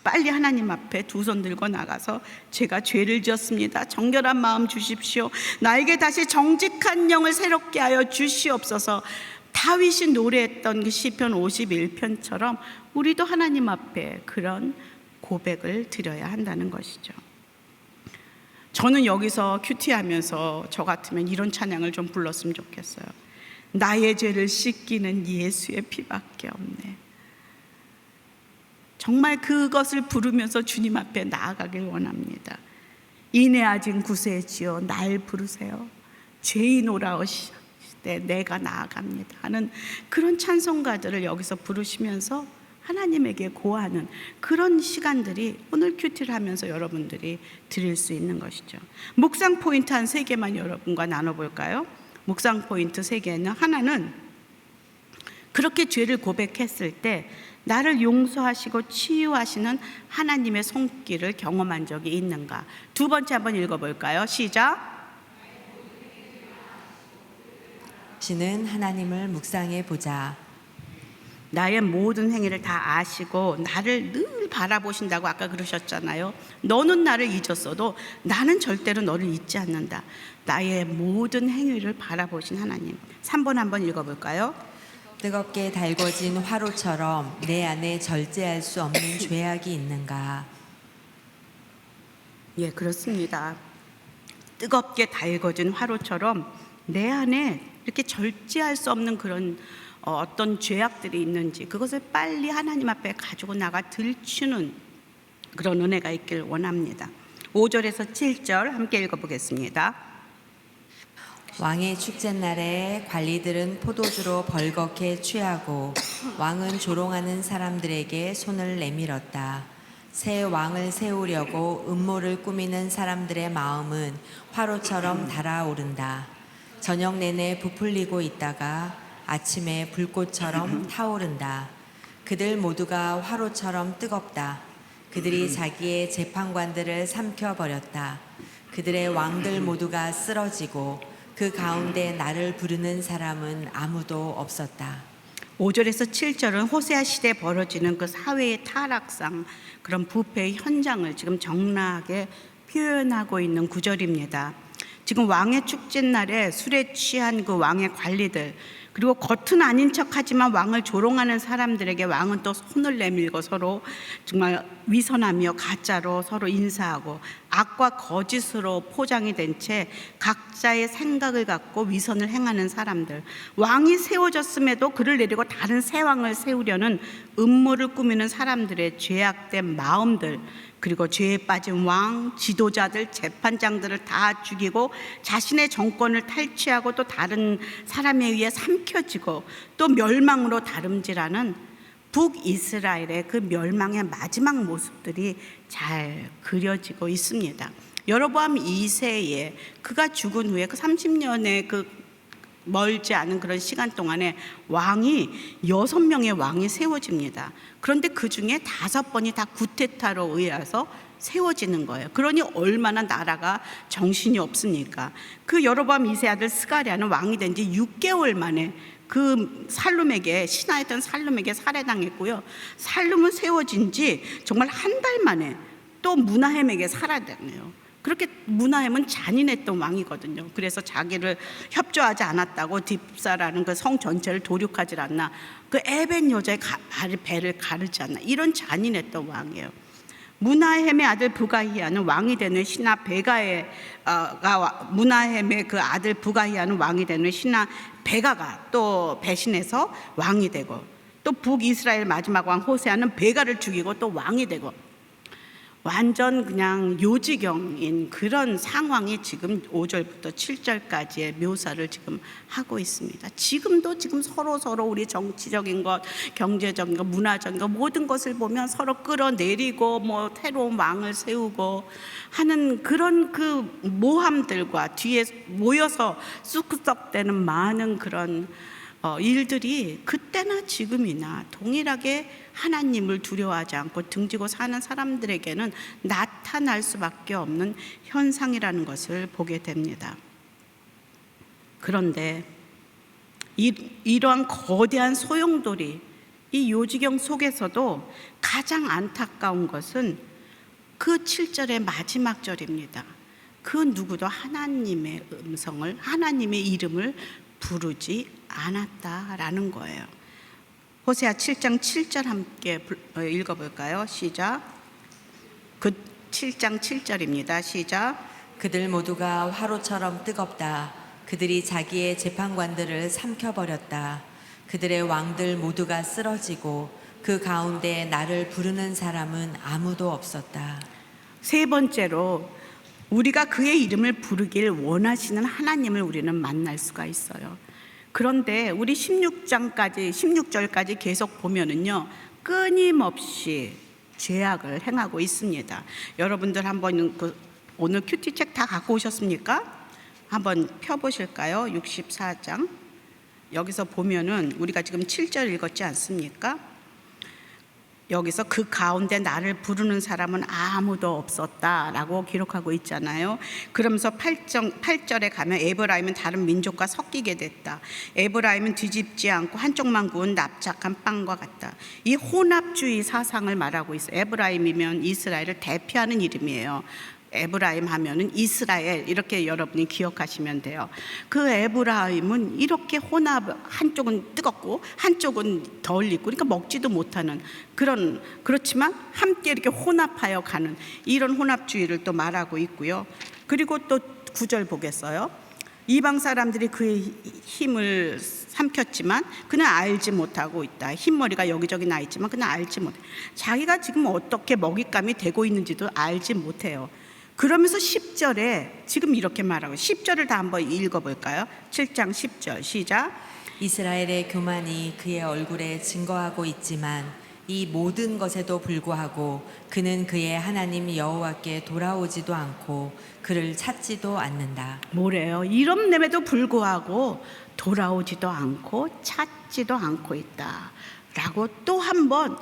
[SPEAKER 3] 빨리 하나님 앞에 두 손 들고 나가서 제가 죄를 지었습니다. 정결한 마음 주십시오. 나에게 다시 정직한 영을 새롭게 하여 주시옵소서. 다윗이 노래했던 그 시편 51편처럼 우리도 하나님 앞에 그런 고백을 드려야 한다는 것이죠. 저는 여기서 큐티하면서 저 같으면 이런 찬양을 좀 불렀으면 좋겠어요. 나의 죄를 씻기는 예수의 피밖에 없네. 정말 그것을 부르면서 주님 앞에 나아가길 원합니다. 인내하진 구세주여 날 부르세요. 죄인 오라오시되 내가 나아갑니다 하는 그런 찬송가들을 여기서 부르시면서 하나님에게 고하는 그런 시간들이 오늘 큐티를 하면서 여러분들이 드릴 수 있는 것이죠. 묵상 포인트 한 3개만 여러분과 나눠볼까요? 묵상 포인트 3개는, 하나는 그렇게 죄를 고백했을 때 나를 용서하시고 치유하시는 하나님의 손길을 경험한 적이 있는가. 2번째 한번 읽어볼까요? 시작.
[SPEAKER 4] 시는 하나님을 묵상해 보자.
[SPEAKER 3] 나의 모든 행위를 다 아시고 나를 늘 바라보신다고 아까 그러셨잖아요. 너는 나를 잊었어도 나는 절대로 너를 잊지 않는다. 나의 모든 행위를 바라보신 하나님. 3번 한번 읽어볼까요?
[SPEAKER 4] 뜨겁게 달궈진 화로처럼 내 안에 절제할 수 없는 죄악이 있는가.
[SPEAKER 3] 예, 그렇습니다. 뜨겁게 달궈진 화로처럼 내 안에 이렇게 절제할 수 없는 그런 어떤 죄악들이 있는지 그것을 빨리 하나님 앞에 가지고 나가 들추는 그런 은혜가 있길 원합니다. 5절에서 7절 함께 읽어보겠습니다.
[SPEAKER 4] 왕의 축제날에 관리들은 포도주로 벌겋게 취하고 왕은 조롱하는 사람들에게 손을 내밀었다. 새 왕을 세우려고 음모를 꾸미는 사람들의 마음은 화로처럼 달아오른다. 저녁 내내 부풀리고 있다가 아침에 불꽃처럼 타오른다. 그들 모두가 화로처럼 뜨겁다. 그들이 자기의 재판관들을 삼켜버렸다. 그들의 왕들 모두가 쓰러지고 그 가운데 나를 부르는 사람은 아무도 없었다.
[SPEAKER 3] 5절에서 7절은 호세아 시대에 벌어지는 그 사회의 타락상, 그런 부패의 현장을 지금 적나하게 표현하고 있는 구절입니다. 지금 왕의 축제날에 술에 취한 그 왕의 관리들, 그리고 겉은 아닌 척하지만 왕을 조롱하는 사람들에게 왕은 또 손을 내밀고 서로 정말 위선하며 가짜로 서로 인사하고 악과 거짓으로 포장이 된 채 각자의 생각을 갖고 위선을 행하는 사람들, 왕이 세워졌음에도 그를 내리고 다른 새 왕을 세우려는 음모를 꾸미는 사람들의 죄악된 마음들, 그리고 죄에 빠진 왕, 지도자들, 재판장들을 다 죽이고 자신의 정권을 탈취하고 또 다른 사람에 의해 삼켜지고 또 멸망으로 다름질하는 북이스라엘의 그 멸망의 마지막 모습들이 잘 그려지고 있습니다. 여로보암 2세에 그가 죽은 후에 그 30년의 그 멀지 않은 그런 시간 동안에 왕이 6명의 왕이 세워집니다. 그런데 그 중에 5번이 다 구테타로 의해서 세워지는 거예요. 그러니 얼마나 나라가 정신이 없습니까? 그 여로보암 2세 아들 스가랴는 왕이 된 지 6개월 만에 그 살룸에게, 신하였던 살룸에게 살해당했고요. 살룸은 세워진 지 정말 한 달 만에 또 므나헴에게 살해당해요. 그렇게 므나헴은 잔인했던 왕이거든요. 그래서 자기를 협조하지 않았다고 딥사라는 그 성 전체를 도륙하지 않나, 그 에벤 여자의 배를 가르지 않나, 이런 잔인했던 왕이에요. 므나헴의 아들 부가히야는 왕이 되는 신하 베가의 므나헴의 그 아들 부가히야는 왕이 되는 신하 베가가 또 배신해서 왕이 되고, 또 북이스라엘 마지막 왕 호세아는 베가를 죽이고 또 왕이 되고, 완전 그냥 요지경인 그런 상황이 지금 5절부터 7절까지의 묘사를 지금 하고 있습니다. 지금도 지금 서로 우리 정치적인 것, 경제적인 것, 문화적인 것 모든 것을 보면 서로 끌어내리고 뭐 새로운 왕을 세우고 하는 그런 그 모함들과 뒤에 모여서 쑥덕대는 많은 그런 일들이 그때나 지금이나 동일하게 하나님을 두려워하지 않고 등지고 사는 사람들에게는 나타날 수밖에 없는 현상이라는 것을 보게 됩니다. 그런데 이러한 거대한 소용돌이, 이 요지경 속에서도 가장 안타까운 것은 그 7절의 마지막 절입니다. 그 누구도 하나님의 음성을, 하나님의 이름을 부르지 않았다라는 거예요. 호세아 7장 7절 함께 읽어볼까요? 시작. 그 7장 7절입니다. 시작.
[SPEAKER 4] 그들 모두가 화로처럼 뜨겁다. 그들이 자기의 재판관들을 삼켜버렸다. 그들의 왕들 모두가 쓰러지고 그 가운데 나를 부르는 사람은 아무도 없었다.
[SPEAKER 3] 세 번째로 우리가 그의 이름을 부르길 원하시는 하나님을 우리는 만날 수가 있어요. 그런데 우리 16절까지 계속 보면은요, 끊임없이 죄악을 행하고 있습니다. 여러분들 한번 오늘 큐티책 다 갖고 오셨습니까? 한번 펴보실까요? 64장. 여기서 보면은 우리가 지금 7절 읽었지 않습니까? 여기서 그 가운데 나를 부르는 사람은 아무도 없었다라고 기록하고 있잖아요. 그러면서 8절에 가면 에브라임은 다른 민족과 섞이게 됐다. 에브라임은 뒤집지 않고 한쪽만 구운 납작한 빵과 같다. 이 혼합주의 사상을 말하고 있어요. 에브라임이면 이스라엘을 대표하는 이름이에요. 에브라임 하면은 이스라엘, 이렇게 여러분이 기억하시면 돼요. 그 에브라임은 이렇게 혼합, 한쪽은 뜨겁고 한쪽은 덜 익고, 그러니까 먹지도 못하는 그렇지만 함께 이렇게 혼합하여 가는 이런 혼합주의를 또 말하고 있고요. 그리고 또 9절 보겠어요. 이방 사람들이 그의 힘을 삼켰지만 그는 알지 못하고 있다. 흰머리가 여기저기 나 있지만 그는 알지 못해. 자기가 지금 어떻게 먹잇감이 되고 있는지도 알지 못해요. 그러면서 10절에 지금 이렇게 말하고, 10절을 다 한번 읽어볼까요? 7장 10절 시작.
[SPEAKER 4] 이스라엘의 교만이 그의 얼굴에 증거하고 있지만 이 모든 것에도 불구하고 그는 그의 하나님 여호와께 돌아오지도 않고 그를 찾지도 않는다.
[SPEAKER 3] 뭐래요? 이름됨에도 불구하고 돌아오지도 않고 찾지도 않고 있다 라고 또 한 번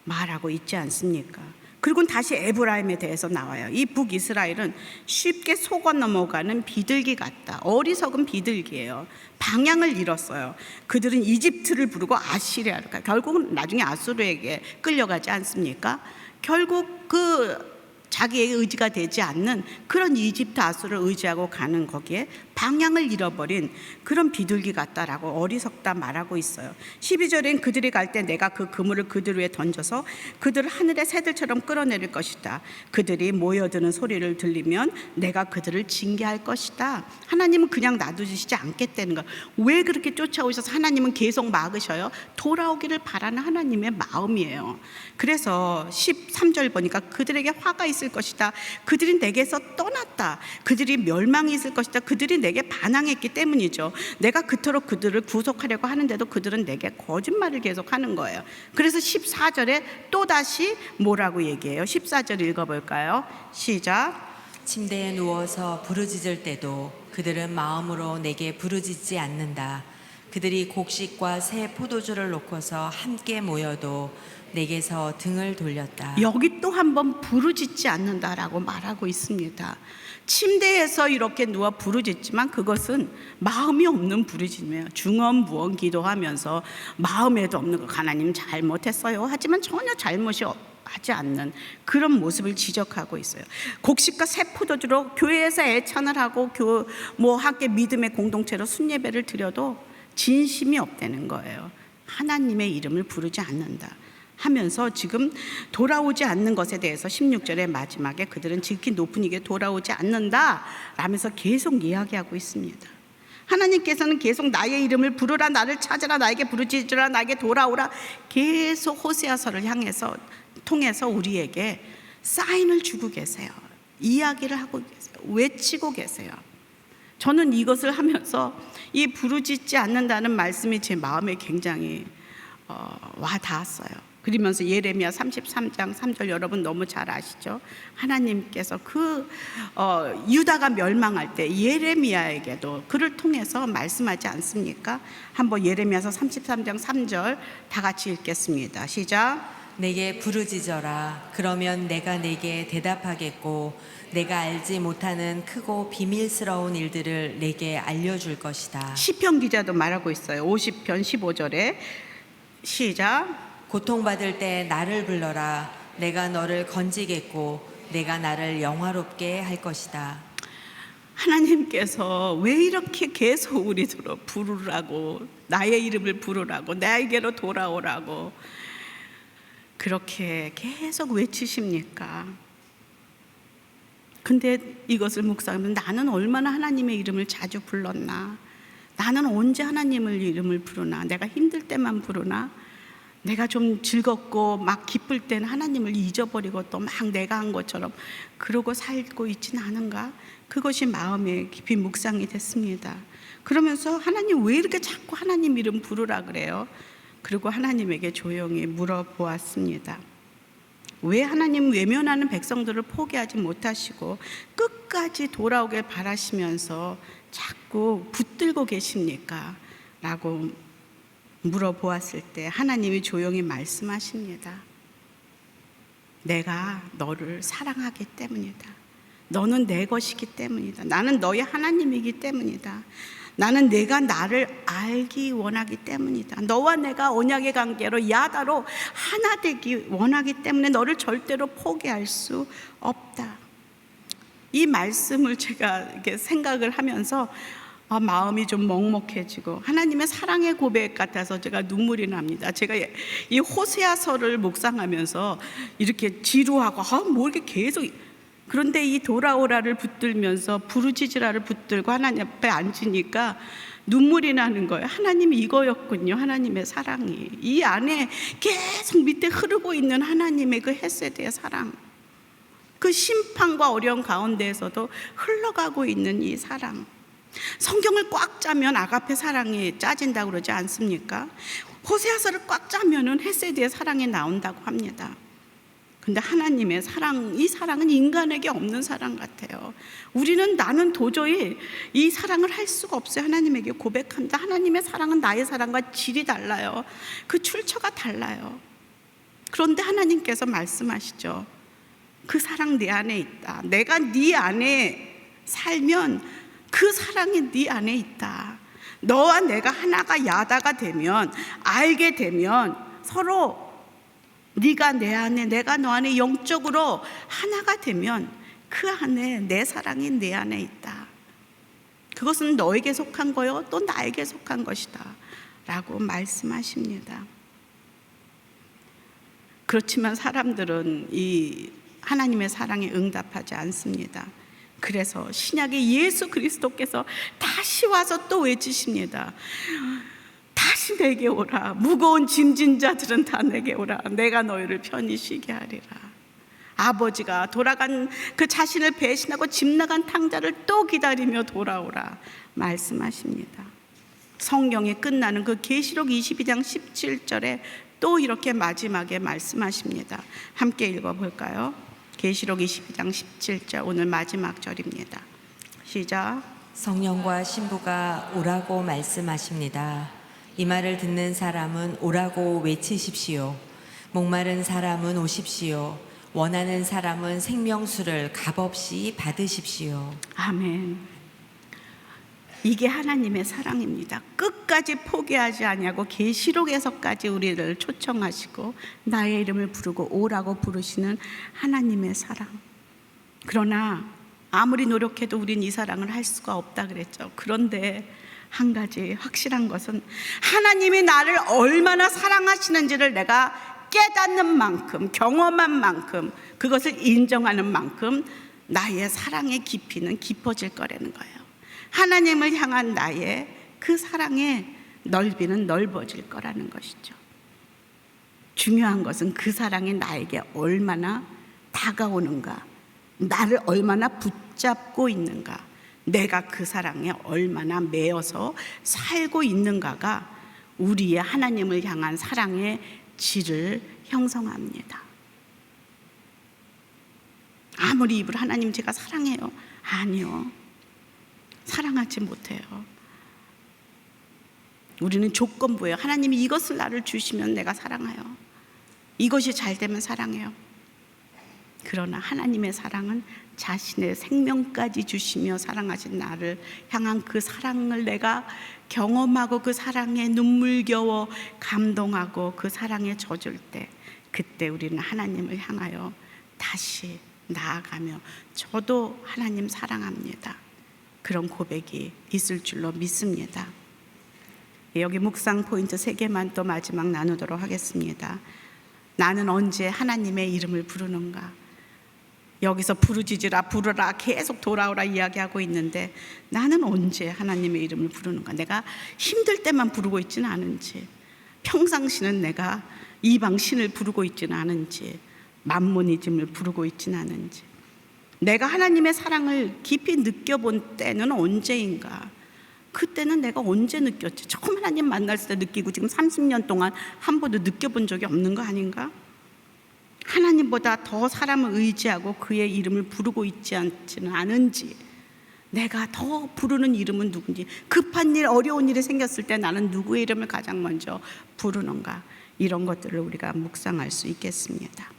[SPEAKER 3] 말하고 있지 않습니까? 그리고 다시 에브라임에 대해서 나와요. 이 북이스라엘은 쉽게 속아 넘어가는 비둘기 같다. 어리석은 비둘기예요. 방향을 잃었어요. 그들은 이집트를 부르고 아시리아를 가. 결국은 나중에 아수르에게 끌려가지 않습니까? 결국 그 자기의 의지가 되지 않는 그런 이집트 아수를 의지하고 가는 거기에 방향을 잃어버린 그런 비둘기 같다라고 어리석다 말하고 있어요. 12절엔 그들이 갈 때 내가 그 그물을 그들 위에 던져서 그들을 하늘의 새들처럼 끌어내릴 것이다. 그들이 모여드는 소리를 들리면 내가 그들을 징계할 것이다. 하나님은 그냥 놔두시지 않겠다는 거예요. 왜 그렇게 쫓아오셔서 하나님은 계속 막으셔요? 돌아오기를 바라는 하나님의 마음이에요. 그래서 13절 보니까 그들에게 화가 있을 것이다. 그들이 내게서 떠났다. 그들이 멸망이 있을 것이다. 그들이 내게 반항했기 때문이죠. 내가 그토록 그들을 구속하려고 하는데도 그들은 내게 거짓말을 계속하는 거예요. 그래서 14절에 또다시 뭐라고 얘기해요? 14절 읽어볼까요? 시작.
[SPEAKER 4] 침대에 누워서 부르짖을 때도 그들은 마음으로 내게 부르짖지 않는다. 그들이 곡식과 새 포도주를 놓고서 함께 모여도 내게서 등을 돌렸다.
[SPEAKER 3] 여기 또 한 번 부르짖지 않는다라고 말하고 있습니다. 침대에서 이렇게 누워 부르짖지만 그것은 마음이 없는 부르짖음이에요. 중언부언 기도하면서 마음에도 없는 거, 하나님 잘못했어요 하지만 전혀 잘못이 하지 않는 그런 모습을 지적하고 있어요. 곡식과 새 포도주로 교회에서 애찬을 하고 함께 믿음의 공동체로 순예배를 드려도 진심이 없다는 거예요. 하나님의 이름을 부르지 않는다 하면서 지금 돌아오지 않는 것에 대해서 16절의 마지막에 그들은 지극히 높은 이게 돌아오지 않는다 라면서 계속 이야기하고 있습니다. 하나님께서는 계속 나의 이름을 부르라, 나를 찾으라, 나에게 부르짖으라, 나에게 돌아오라, 계속 호세아서를 통해서 우리에게 사인을 주고 계세요. 이야기를 하고 계세요. 외치고 계세요. 저는 이것을 하면서 이 부르짖지 않는다는 말씀이 제 마음에 굉장히 와닿았어요. 그러면서 예레미야 33장 3절 여러분 너무 잘 아시죠? 하나님께서 유다가 멸망할 때 예레미야에게도 그를 통해서 말씀하지 않습니까? 한번 예레미야서 33장 3절 다 같이 읽겠습니다. 시작.
[SPEAKER 4] 내게 부르짖어라. 그러면 내가 내게 대답하겠고 내가 알지 못하는 크고 비밀스러운 일들을 내게 알려줄 것이다.
[SPEAKER 3] 시편 기자도 말하고 있어요. 50편 15절에 시작.
[SPEAKER 4] 고통받을 때 나를 불러라. 내가 너를 건지겠고 내가 나를 영화롭게 할 것이다.
[SPEAKER 3] 하나님께서 왜 이렇게 계속 우리들을 부르라고, 나의 이름을 부르라고, 나에게로 돌아오라고 그렇게 계속 외치십니까? 근데 이것을 묵상하면 나는 얼마나 하나님의 이름을 자주 불렀나? 나는 언제 하나님을 이름을 부르나? 내가 힘들 때만 부르나? 내가 좀 즐겁고 막 기쁠 때는 하나님을 잊어버리고 또 막 내가 한 것처럼 그러고 살고 있지는 않은가? 그것이 마음에 깊이 묵상이 됐습니다. 그러면서 하나님 왜 이렇게 자꾸 하나님 이름 부르라 그래요? 그리고 하나님에게 조용히 물어보았습니다. 왜 하나님 외면하는 백성들을 포기하지 못하시고 끝까지 돌아오길 바라시면서 자꾸 붙들고 계십니까? 라고 물어보았을 때 하나님이 조용히 말씀하십니다. 내가 너를 사랑하기 때문이다. 너는 내 것이기 때문이다. 나는 너의 하나님이기 때문이다. 나는 내가 나를 알기 원하기 때문이다. 너와 내가 언약의 관계로 야다로 하나 되기 원하기 때문에 너를 절대로 포기할 수 없다. 이 말씀을 제가 이렇게 생각을 하면서 마음이 좀 먹먹해지고 하나님의 사랑의 고백 같아서 제가 눈물이 납니다. 제가 이 호세아서를 묵상하면서 이렇게 지루하고 뭐 이렇게 계속, 그런데 이 돌아오라를 붙들면서 부르짖으라를 붙들고 하나님 앞에 앉으니까 눈물이 나는 거예요. 하나님이 이거였군요. 하나님의 사랑이 이 안에 계속 밑에 흐르고 있는 하나님의 그 헤세드의 사랑, 그 심판과 어려움 가운데에서도 흘러가고 있는 이 사랑. 성경을 꽉 짜면 아가페 사랑이 짜진다고 그러지 않습니까? 호세아서를 꽉 짜면은 헤세드의 사랑이 나온다고 합니다. 근데 하나님의 사랑, 이 사랑은 인간에게 없는 사랑 같아요. 나는 도저히 이 사랑을 할 수가 없어요. 하나님에게 고백합니다. 하나님의 사랑은 나의 사랑과 질이 달라요. 그 출처가 달라요. 그런데 하나님께서 말씀하시죠. 그 사랑 내 안에 있다. 내가 네 안에 살면 그 사랑이 네 안에 있다. 너와 내가 하나가 야다가 되면, 알게 되면 서로 네가 내 안에 내가 너 안에 영적으로 하나가 되면 그 안에 내 사랑이 내 안에 있다. 그것은 너에게 속한 거요 또 나에게 속한 것이다 라고 말씀하십니다. 그렇지만 사람들은 이 하나님의 사랑에 응답하지 않습니다. 그래서 신약의 예수 그리스도께서 다시 와서 또 외치십니다. 다시 내게 오라. 무거운 짐진 자들은 다 내게 오라. 내가 너희를 편히 쉬게 하리라. 아버지가 돌아간 그 자신을 배신하고 집 나간 탕자를 또 기다리며 돌아오라 말씀하십니다. 성경이 끝나는 그 계시록 22장 17절에 또 이렇게 마지막에 말씀하십니다. 함께 읽어볼까요? 계시록 22장 17절, 오늘 마지막 절입니다. 시작.
[SPEAKER 4] 성령과 신부가 오라고 말씀하십니다. 이 말을 듣는 사람은 오라고 외치십시오. 목마른 사람은 오십시오. 원하는 사람은 생명수를 값없이 받으십시오.
[SPEAKER 3] 아멘. 이게 하나님의 사랑입니다. 끝까지 포기하지 아니하고 계시록에서까지 우리를 초청하시고 나의 이름을 부르고 오라고 부르시는 하나님의 사랑. 그러나 아무리 노력해도 우린 이 사랑을 할 수가 없다 그랬죠. 그런데 한 가지 확실한 것은 하나님이 나를 얼마나 사랑하시는지를 내가 깨닫는 만큼, 경험한 만큼, 그것을 인정하는 만큼 나의 사랑의 깊이는 깊어질 거라는 거예요. 하나님을 향한 나의 그 사랑의 넓이는 넓어질 거라는 것이죠. 중요한 것은 그 사랑이 나에게 얼마나 다가오는가, 나를 얼마나 붙잡고 있는가, 내가 그 사랑에 얼마나 매여서 살고 있는가가 우리의 하나님을 향한 사랑의 질을 형성합니다. 아무리 입으로 하나님 제가 사랑해요, 아니요, 사랑하지 못해요. 우리는 조건부예요. 하나님이 이것을 나를 주시면 내가 사랑해요. 이것이 잘 되면 사랑해요. 그러나 하나님의 사랑은 자신의 생명까지 주시며 사랑하신 나를 향한 그 사랑을 내가 경험하고 그 사랑에 눈물겨워 감동하고 그 사랑에 젖을 때, 그때 우리는 하나님을 향하여 다시 나아가며 저도 하나님 사랑합니다, 그런 고백이 있을 줄로 믿습니다. 여기 묵상 포인트 3개만 또 마지막 나누도록 하겠습니다. 나는 언제 하나님의 이름을 부르는가? 여기서 부르짖으라 부르라 계속 돌아오라 이야기하고 있는데, 나는 언제 하나님의 이름을 부르는가? 내가 힘들 때만 부르고 있지는 않은지, 평상시는 내가 이방 신을 부르고 있지는 않은지, 만모니즘을 부르고 있지는 않은지, 내가 하나님의 사랑을 깊이 느껴본 때는 언제인가? 그때는 내가 언제 느꼈지? 처음 하나님 만났을 때 느끼고 지금 30년 동안 한 번도 느껴본 적이 없는 거 아닌가? 하나님보다 더 사람을 의지하고 그의 이름을 부르고 있지 않지는 않은지, 내가 더 부르는 이름은 누군지, 급한 일, 어려운 일이 생겼을 때 나는 누구의 이름을 가장 먼저 부르는가? 이런 것들을 우리가 묵상할 수 있겠습니다.